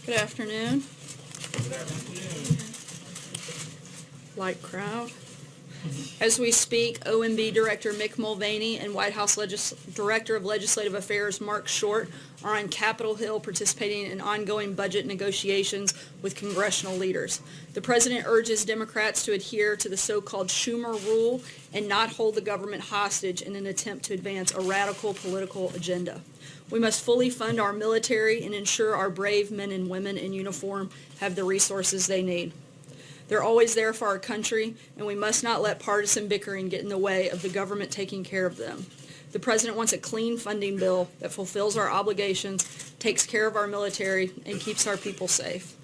Good afternoon. Light crowd. As we speak, OMB Director Mick Mulvaney and White House Director of Legislative Affairs Mark Short are on Capitol Hill participating in ongoing budget negotiations with congressional leaders. The President urges Democrats to adhere to the so-called Schumer rule and not hold the government hostage in an attempt to advance a radical political agenda. We must fully fund our military and ensure our brave men and women in uniform have the resources they need. They're always there for our country, and we must not let partisan bickering get in the way of the government taking care of them. The President wants a clean funding bill that fulfills our obligations, takes care of our military, and keeps our people safe.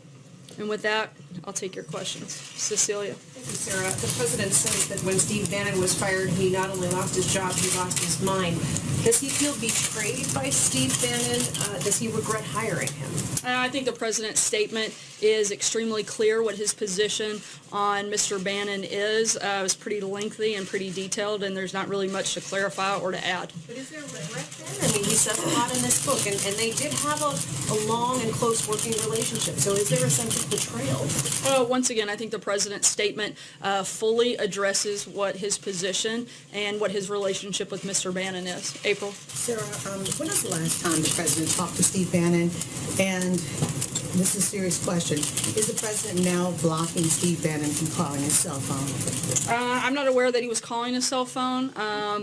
And with that, I'll take your questions. Cecilia. Thank you, Sarah. The President says that when Steve Bannon was fired, he not only lost his job, he lost his mind. Does he feel betrayed by Steve Bannon? Does he regret hiring him? I think the President's statement is extremely clear what his position on Mr. Bannon is. It was pretty lengthy and pretty detailed, and there's not really much to clarify or to add. But is there regret then? I mean, he says a lot in this book, and they did have a long and close working relationship. So is there a sense of betrayal? Once again, I think the President's statement fully addresses what his position and what his relationship with Mr. Bannon is. April? Sarah, when was the last time the President talked to Steve Bannon? And this is a serious question. Is the President now blocking Steve Bannon from calling his cell phone? I'm not aware that he was calling his cell phone,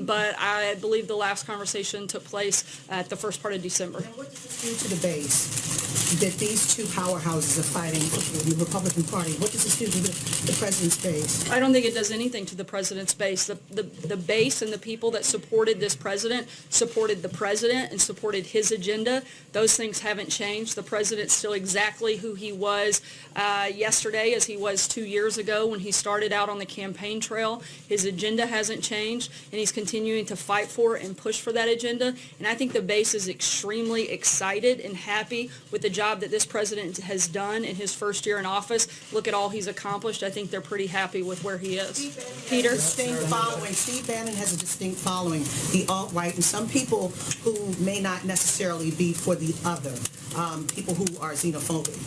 but I believe the last conversation took place at the first part of December. And what does this do to the base that these two powerhouses are fighting in the Republican Party? What does this do to the President's base? I don't think it does anything to the President's base. The base and the people that supported this President supported the President and supported his agenda. Those things haven't changed. The President's still exactly who he was yesterday as he was 2 years ago when he started out on the campaign trail. His agenda hasn't changed, and he's continuing to fight for and push for that agenda. And I think the base is extremely excited and happy with the job that this President has done in his first year in office. Look at all he's accomplished. I think they're pretty happy with where he is. Peter? Steve Bannon has a distinct following, the alt-right, and some people who may not necessarily be for the other, people who are xenophobic.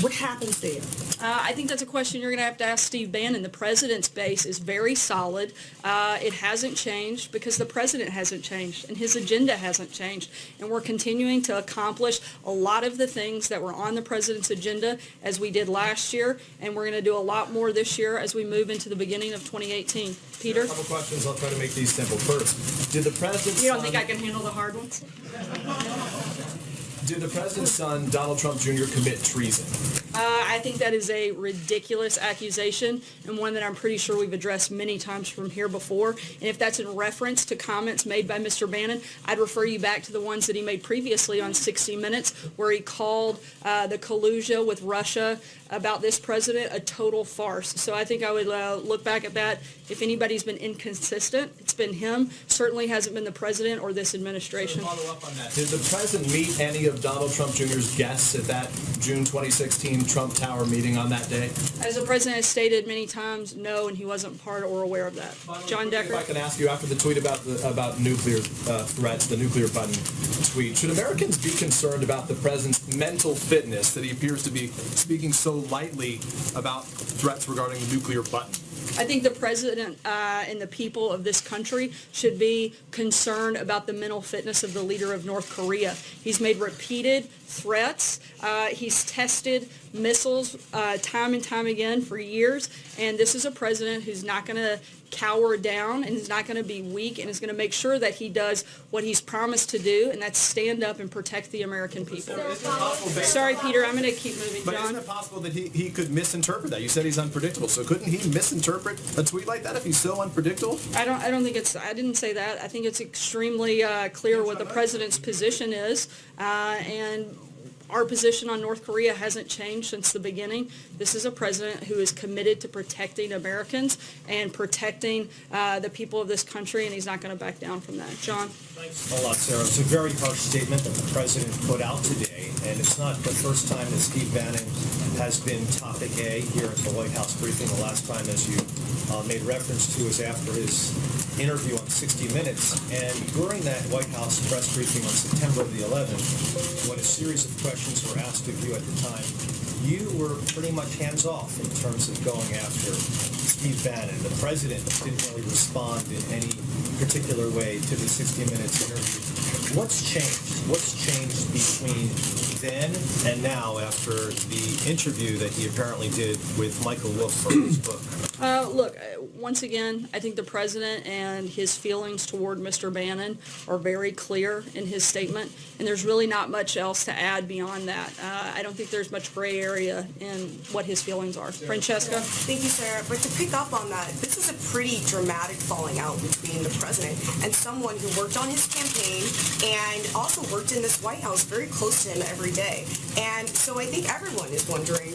What happens there? I think that's a question you're going to ask Steve Bannon. The President's base is very solid. It hasn't changed because the President hasn't changed and his agenda hasn't changed. And we're continuing to accomplish a lot of the things that were on the President's agenda as we did last year, and we're going to do a lot more this year as we move into the beginning of 2018. Peter? A couple questions. I'll try to make these simple. First, did the President's You don't think I can handle the hard ones? Did the President's son, Donald Trump Jr., commit treason? I think that is a ridiculous accusation and one that I'm pretty sure we've addressed many times from here before. And if that's in reference to comments made by Mr. Bannon, I'd refer you back to the ones that he made previously on 60 Minutes where he called the collusion with Russia about this president a total farce. So I think I would look back at that. If anybody's been inconsistent, it's been him. Certainly hasn't been the president or this administration. Follow up on that. Did the President meet any of Donald Trump Jr.'s guests at that June 2016 Trump Tower meeting on that day? As the president has stated many times, no, and he wasn't part or aware of that. John Decker? If I can ask you, after the tweet about nuclear threats, the nuclear button tweet, should Americans be concerned about the President's mental fitness that he appears to be speaking so lightly about threats regarding the nuclear button? I think the president and the people of this country should be concerned about the mental fitness of the leader of North Korea. He's made repeated threats. He's tested missiles time and time again for years. And this is a president who's not going to cower down and is not going to be weak and is going to make sure that he does what he's promised to do, and that's stand up and protect the American people. Sorry, Peter, I'm going to keep moving. But John? isn't it possible that he could misinterpret that? You said he's unpredictable, so couldn't he misinterpret a tweet like that if he's so unpredictable? I don't think it's. I didn't say that. I think it's extremely clear what the president's position is, and our position on North Korea hasn't changed since the beginning. This is a president who is committed to protecting Americans and protecting the people of this country, and he's not going to back down from that. John? Thanks a lot, Sarah. It's a very harsh statement that the president put out today, and it's not the first time that Steve Bannon has been topic A here at the White House briefing. The last time, as you made reference to, is after his interview on 60 Minutes, and during that White House press briefing on September the 11th, when a series of questions were asked of you at the time, you were pretty much hands-off in terms of going after Steve Bannon. The president didn't really respond in any particular way to the 60 Minutes interview. What's changed? What's changed between then and now after the interview that he apparently did with Michael Wolff for his book? Look, once again, I think the president and his feelings toward Mr. Bannon are very clear in his statement, and there's really not much else to add beyond that. I don't think there's much gray area in what his feelings are. Francesca? Thank you, Sarah. But to pick up on that, this is a pretty dramatic falling out between the president and someone who worked on his campaign and also worked in this White House very close to him every day. And so I think everyone is wondering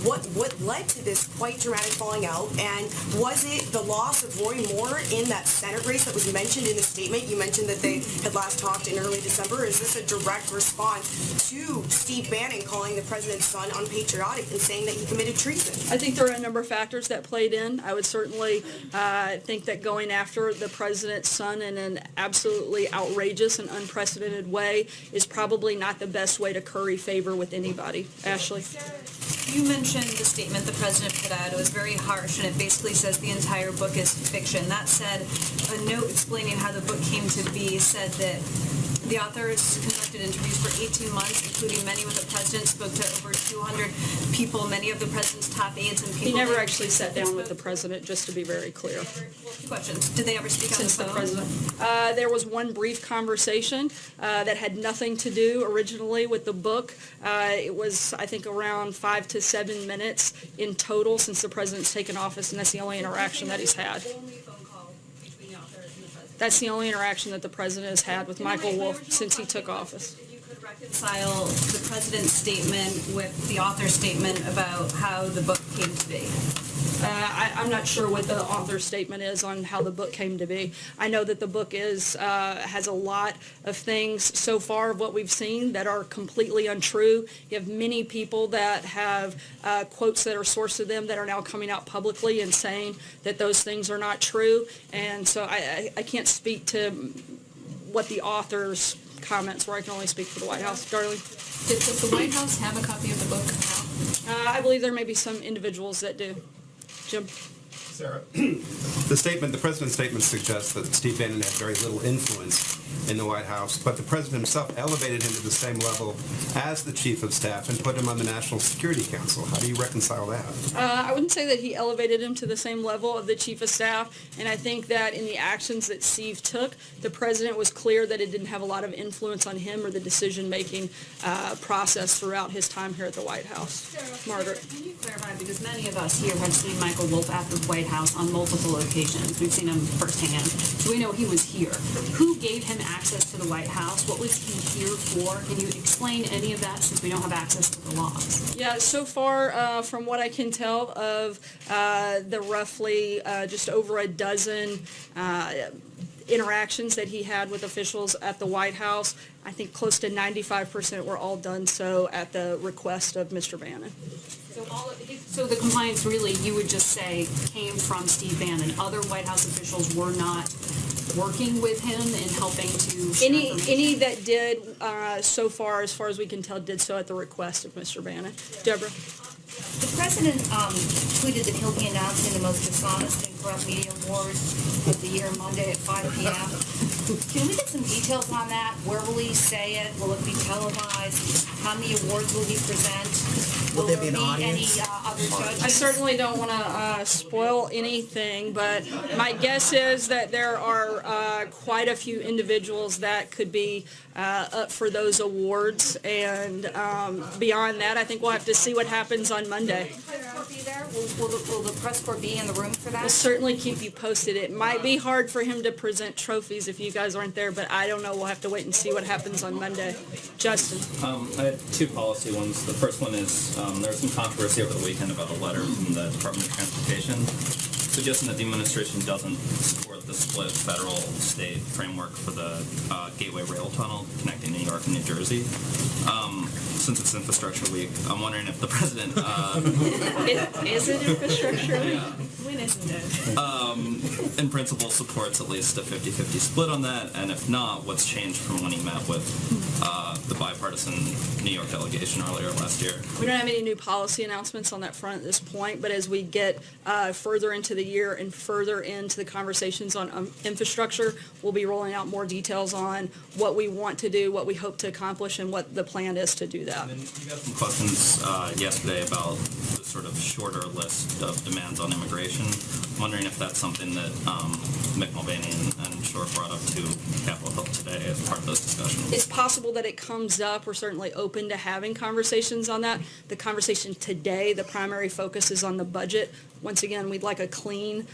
what led to this quite dramatic falling out, and was it the loss of Roy Moore in that Senate race that was mentioned in the statement? You mentioned that they had last talked in early December. Is this a direct response to Steve Bannon calling the president's son unpatriotic and saying that he committed treason? I think there are a number of factors that played in. I would certainly think that going after the president's son in an absolutely outrageous and unprecedented way is probably not the best way to curry favor with anybody. Ashley? You mentioned the statement the president put out. It was very harsh, and it basically says the entire book is fiction. That said, a note explaining how the book came to be said that the authors conducted interviews for 18 months, including many with the president, spoke to over 200 people, many of the president's top aides and people. He never actually sat down with the president, just to be very clear. Two questions. Did they ever speak on the Since the phone? president. There was one brief conversation that had nothing to do originally with the book. It was, I think, around 5 to 7 minutes in total since the president's taken office, and that's the only interaction that he's had. Only phone call between the author and the president. That's the only interaction that the president has had with Michael Wolff since he took office. If you could reconcile the president's statement with the author's statement about how the book came to be. I'm not sure what the author's statement is on how the book came to be. I know that the book has a lot of things so far of what we've seen that are completely untrue. You have many people that have quotes that are sourced to them that are now coming out publicly and saying that those things are not true. And so I can't speak to what the author's comments were. I can only speak for the White House. Darling? Does the White House have a copy of the book now? I believe there may be some individuals that do. Jim? Sarah, the president's statement suggests that Steve Bannon had very little influence in the White House, but the president himself elevated him to the same level as the chief of staff and put him on the National Security Council. How do you reconcile that? I wouldn't say that he elevated him to the same level of the chief of staff, and I think that in the actions that Steve took, the president was clear that it didn't have a lot of influence on him or the decision-making process throughout his time here at the White House. Margaret? Can you clarify, because many of us here have seen Michael Wolff at the White House on multiple occasions. We've seen him firsthand. So we know he was here. Who gave him access to the White House? What was he here for? Can you explain any of that since we don't have access to the logs? Yeah, so far, from what I can tell of the roughly just over a dozen interactions that he had with officials at the White House, I think close to 95% were all done so at the request of Mr. Bannon. So the compliance really, you would just say, came from Steve Bannon. Other White House officials were not working with him and helping to... Any that did so far as we can tell, did so at the request of Mr. Bannon. Deborah? The president tweeted that he'll be announcing the most dishonest and corrupt media awards of the year Monday at 5 p.m. Can we get some details on that? Where will he say it? Will it be televised? How many awards will he present? Will there be an any audience? other judges? I certainly don't want to spoil anything, but my guess is that there are quite a few individuals that could be up for those awards, and beyond that, I think we'll have to see what happens on Monday. Will the press corps be there? Will the press corps be in the room for We'll that? certainly keep you posted. It might be hard for him to present trophies if you guys aren't there, but I don't know. We'll have to wait and see what happens on Monday. Justin? I have two policy ones. The first one is there was some controversy over the weekend about a letter from the Department of Transportation suggesting that the administration doesn't support the split federal-state framework for the Gateway Rail Tunnel connecting New York and New Jersey. Since it's Infrastructure Week, I'm wondering if the president, Is it infrastructure? When isn't it? in principle, supports at least a 50-50 split on that, and if not, what's changed from when he met with the bipartisan New York delegation earlier last year? We don't have any new policy announcements on that front at this point, but as we get further into the year and further into the conversations on infrastructure, we'll be rolling out more details on what we want to do, what we hope to accomplish, and what the plan is to do that. And then you got some questions yesterday about the sort of shorter list of demands on immigration. I'm wondering if that's something that Mick Mulvaney and Short brought up to Capitol Hill today as part of those discussions. It's possible that it comes up. We're certainly open to having conversations on that. The conversation today, the primary focus is on the budget. Once again, we'd like a clean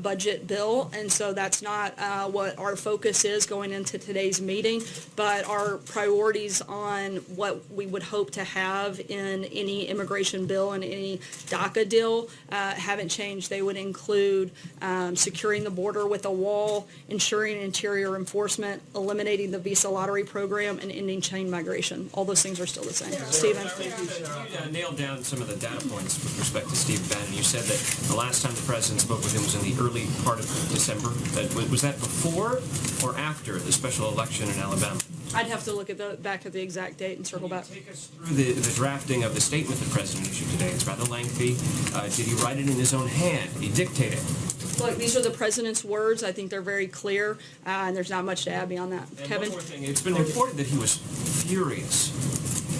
budget bill, and so that's not what our focus is going into today's meeting, but our priorities on what we would hope to have in any immigration bill and any DACA deal haven't changed. They would include securing the border with a wall, ensuring interior enforcement, eliminating the visa lottery program, and ending chain migration. All those things are still the same. Stephen? You nailed down some of the data points with respect to Steve Bannon. You said that the last time the president spoke with him was in the early part of December. Was that before or after the special election in Alabama? I'd have to look at back at the exact date and circle back. Take us through the drafting of the statement the president issued today. It's rather lengthy. Did he write it in his own hand? Did he dictate it? Look, these are the president's words. I think they're very clear, and there's not much to add beyond that. And Kevin? one more thing. It's been reported that he was furious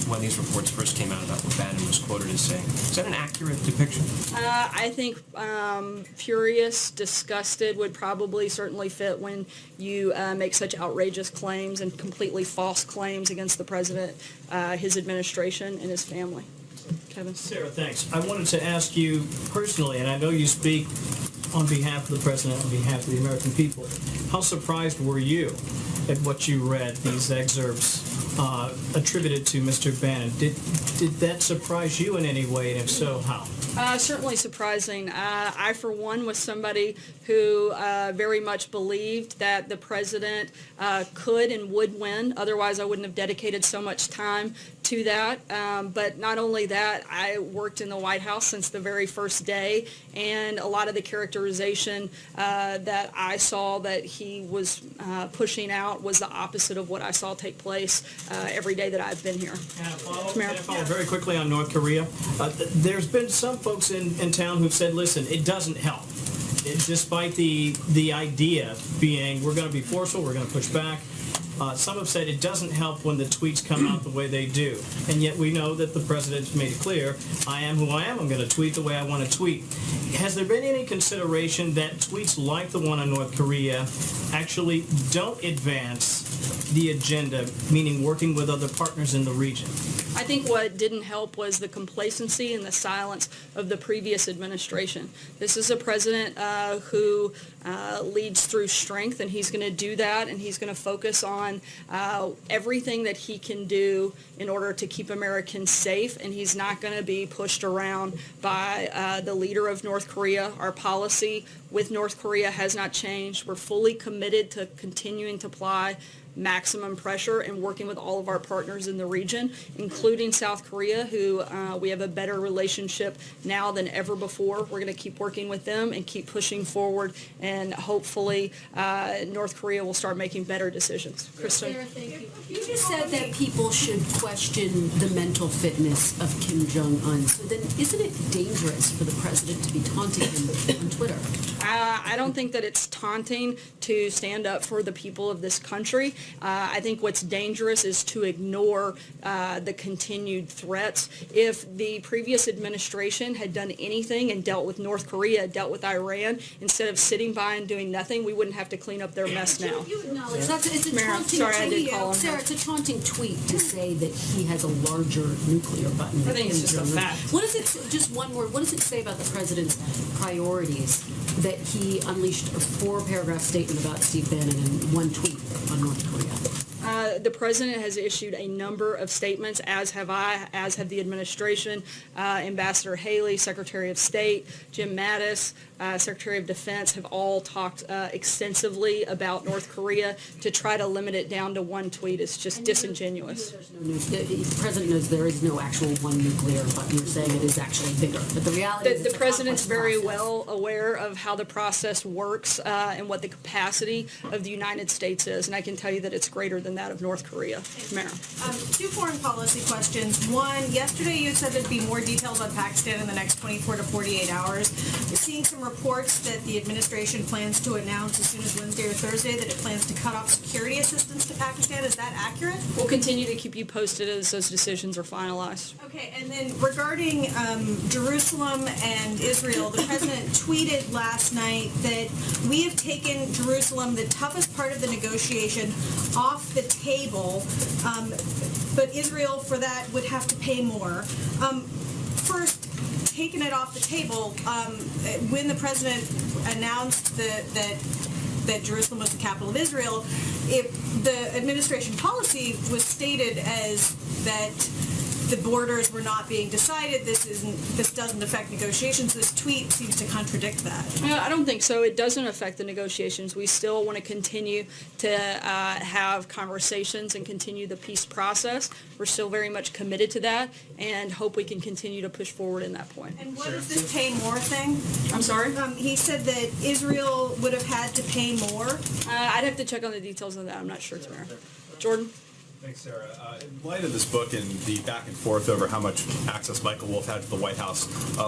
when these reports first came out about what Bannon was quoted as saying. Is that an accurate depiction? I think furious, disgusted would probably certainly fit when you make such outrageous claims and completely false claims against the president, his administration, and his family. Kevin? Sarah, thanks. I wanted to ask you personally, and I know you speak on behalf of the president, on behalf of the American people, how surprised were you at what you read, these excerpts attributed to Mr. Bannon? Did that surprise you in any way, and if so, how? Certainly surprising. I, for one, was somebody who very much believed that the president could and would win. Otherwise, I wouldn't have dedicated so much time to that. But not only that, I worked in the White House since the very first day, and a lot of the characterization that I saw that he was pushing out was the opposite of what I saw take place every day that I've been here. Can I follow very quickly on North Korea? There's been some folks in town who've said, listen, it doesn't help. Despite the idea being we're going to be forceful, we're going to push back, some have said it doesn't help when the tweets come out the way they do. And yet we know that the president's made it clear, I am who I am, I'm going to tweet the way I want to tweet. Has there been any consideration that tweets like the one on North Korea actually don't advance the agenda, meaning working with other partners in the region? I think what didn't help was the complacency and the silence of the previous administration. This is a president who leads through strength, and he's going to do that, and he's going to focus on everything that he can do in order to keep Americans safe, and he's not going to be pushed around by the leader of North Korea. Our policy with North Korea has not changed. We're fully committed to continuing to apply maximum pressure and working with all of our partners in the region, including South Korea, who we have a better relationship now than ever before. We're going to keep working with them and keep pushing forward, and hopefully North Korea will start making better decisions. Kristen? Sarah, thank you. You just said that people should question the mental fitness of Kim Jong-un. So then isn't it dangerous for the president to be taunting him on Twitter? I don't think that it's taunting to stand up for the people of this country. I think what's dangerous is to ignore the continued threats. If the previous administration had done anything and dealt with North Korea, dealt with Iran, instead of sitting by and doing nothing, we wouldn't have to clean up their mess now. You acknowledge it's a Mara, taunting sorry, I did tweet. call him Sarah, her. it's a taunting tweet to say that he has a larger nuclear button. I think it's just a fact. What does it? Just one word. What does it say about the president's priorities that he unleashed a 4-paragraph statement about Steve Bannon in one tweet on North Korea? The president has issued a number of statements, as have I, as have the administration, Ambassador Haley, Secretary of State, Jim Mattis, Secretary of Defense have all talked extensively about North Korea. To try to limit it down to one tweet is just disingenuous. The president knows there is no actual one nuclear, but you're saying it is actually bigger. But the reality is The it's a president's complex very process. well aware of how the process works and what the capacity of the United States is, and I can tell you that it's greater than that of North Korea. Mara. Two foreign policy questions. One, yesterday you said there'd be more details on Pakistan in the next 24 to 48 hours. We're seeing some reports that the administration plans to announce as soon as Wednesday or Thursday that it plans to cut off security assistance to Pakistan. Is that accurate? We'll continue to keep you posted as those decisions are finalized. Okay, and then regarding Jerusalem and Israel, the president tweeted last night that we have taken Jerusalem, the toughest part of the negotiation, off the table, but Israel for that would have to pay more. First, taking it off the table, when the president announced that Jerusalem was the capital of Israel, the administration policy was stated as that the borders were not being decided. This doesn't affect negotiations. This tweet seems to contradict that. I don't think so. It doesn't affect the negotiations. We still want to continue to have conversations and continue the peace process. We're still very much committed to that and hope we can continue to push forward in that point. And what is this pay more thing? I'm sorry? He said that Israel would have had to pay more. I'd have to check on the details of that. I'm not sure, Tamara. Jordan? Thanks, Sarah. In light of this book and the back and forth over how much access Michael Wolff had to the White House,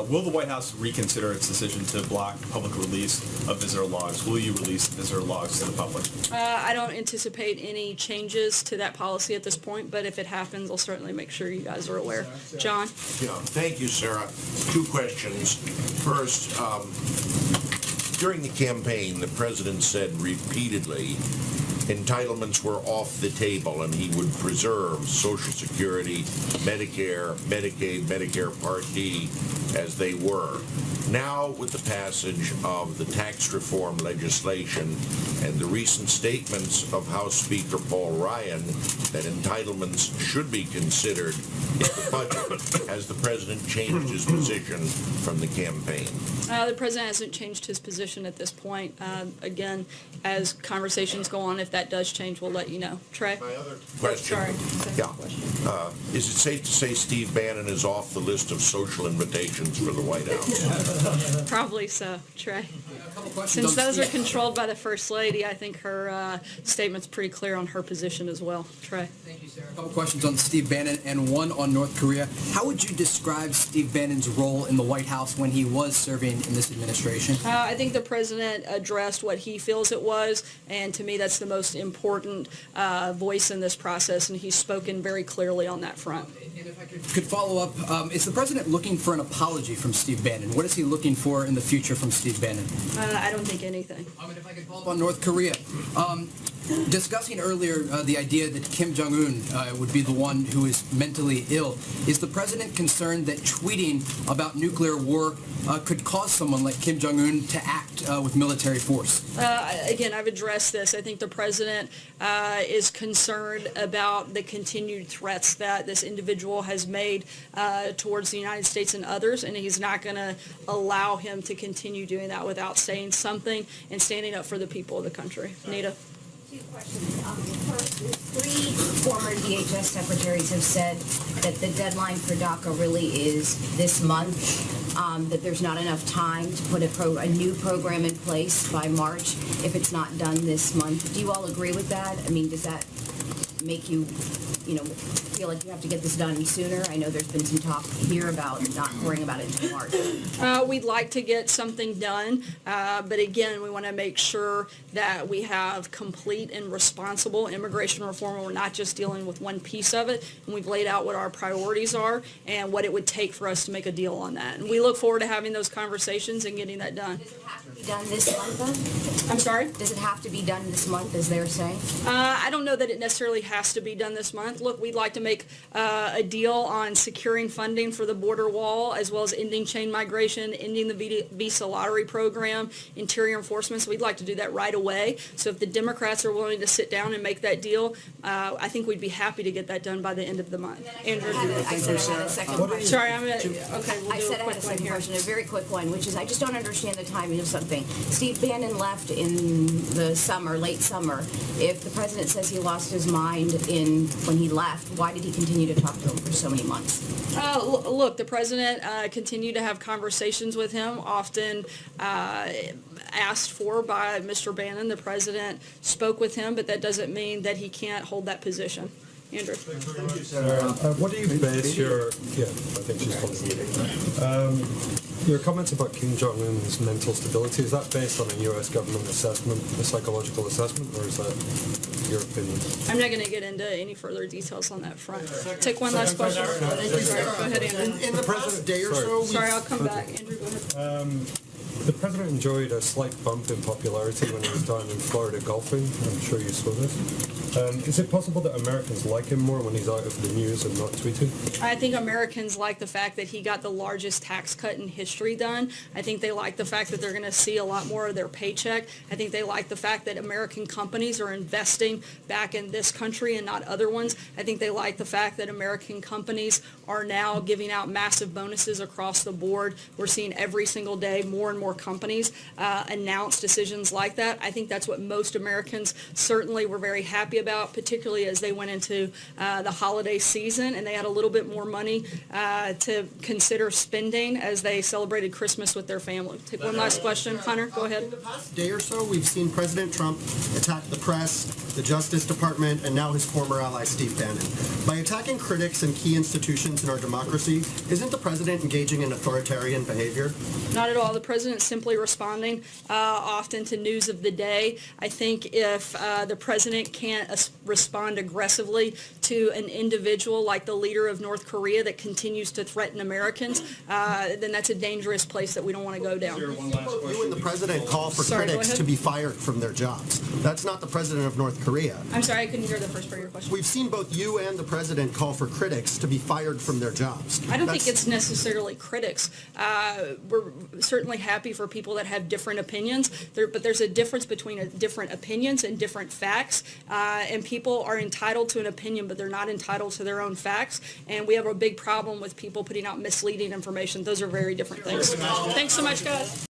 will the White House reconsider its decision to block public release of visitor logs? Will you release visitor logs to the public? I don't anticipate any changes to that policy at this point, but if it happens, I'll certainly make sure you guys are aware. John? Yeah, thank you, Sarah. Two questions. First, during the campaign, the president said repeatedly entitlements were off the table and he would preserve Social Security, Medicare, Medicaid, Medicare Part D as they were. Now, with the passage of the tax reform legislation and the recent statements of House Speaker Paul Ryan that entitlements should be considered in the budget, has the president changed his position from the campaign? The president hasn't changed his position at this point. Again, as conversations go on, if that does change, we'll let you know. Trey? My other question. Sorry. Yeah. Is it safe to say Steve Bannon is off the list of social invitations for the White House? Probably so. Trey? Since those are controlled by the First Lady, I think her statement's pretty clear on her position as well. Trey? Thank you, Sarah. A couple questions on Steve Bannon and one on North Korea. How would you describe Steve Bannon's role in the White House when he was serving in this administration? I think the president addressed what he feels it was, and to me that's the most important voice in this process, and he's spoken very clearly on that front. And if I could follow up, is the president looking for an apology from Steve Bannon? What is he looking for in the future from Steve Bannon? I don't think anything. If I could follow up on North Korea. Discussing earlier the idea that Kim Jong-un would be the one who is mentally ill, is the president concerned that tweeting about nuclear war could cause someone like Kim Jong-un to act with military force? Again, I've addressed this. I think the president is concerned about the continued threats that this individual has made towards the United States and others, and he's not going to allow him to continue doing that without saying something and standing up for the people of the country. Nita? Two questions. First, 3 former DHS secretaries have said that the deadline for DACA really is this month, that there's not enough time to put a new program in place by March if it's not done this month. Do you all agree with that? I mean, does that make you, feel like you have to get this done sooner? I know there's been some talk here about not worrying about it until March. We'd like to get something done, but again, we want to make sure that we have complete and responsible immigration reform, and we're not just dealing with one piece of it, and we've laid out what our priorities are and what it would take for us to make a deal on that. And we look forward to having those conversations and getting that done. Does it have to be done this month, then? I'm sorry? Does it have to be done this month, as they're saying? I don't know that it necessarily has to be done this month. month. Look, we'd like to make a deal on securing funding for the border wall, as well as ending chain migration, ending the visa lottery program, interior enforcement. So we'd like to do that right away. So if the Democrats are willing to sit down and make that deal, I think we'd be happy to get that done by the end of the month. Andrew. I said I had a second question. Sorry, okay, we'll I do said a I had a quick one second here. question, a very quick one, which is I just don't understand the timing of something. Steve Bannon left in the summer, late summer. If the president says he lost his mind when he left, why did he continue to talk to him for so many months? Look, the president continued to have conversations with him, often asked for by Mr. Bannon. The president spoke with him, but that doesn't mean that he can't hold that position. Andrew. What do you base your, I think she's calling your comments about Kim Jong-un's mental stability, is that based on a U.S. government assessment, a psychological assessment, or is that your opinion? I'm not going to get into any further details on that front. Take one last question. Sorry, go ahead, Andrew. In the past day or so, Sorry, I'll come back. Andrew, go ahead. The president enjoyed a slight bump in popularity when he was down in Florida golfing. I'm sure you saw this. Is it possible that Americans like him more when he's out of the news and not tweeting? I think Americans like the fact that he got the largest tax cut in history done. I think they like the fact that they're going to see a lot more of their paycheck. I think they like the fact that American companies are investing back in this country and not other ones. I think they like the fact that American companies are now giving out massive bonuses across the board. We're seeing every single day more and more companies announce decisions like that. I think that's what most Americans certainly were very happy about, particularly as they went into the holiday season and they had a little bit more money to consider spending as they celebrated Christmas with their family. Take one last question. Hunter, go ahead. In the past day or so, we've seen President Trump attack the press, the Justice Department, and now his former ally, Steve Bannon. By attacking critics and key institutions in our democracy, isn't the president engaging in authoritarian behavior? Not at all. The president's simply responding often to news of the day. I think if the president can't respond aggressively to an individual like the leader of North Korea that continues to threaten Americans, then that's a dangerous place that we don't want to go down. You and the president call for critics to be fired from their jobs. That's not the president of North Korea. I'm sorry, I couldn't hear the first part of your question. We've seen both you and the president call for critics to be fired from their jobs. I don't think it's necessarily critics. We're certainly happy for people that have different opinions, but there's a difference between different opinions and different facts, and people are entitled to an opinion, but they're not entitled to their own facts, and we have a big problem with people putting out misleading information. Those are very different things. Thanks so much, guys.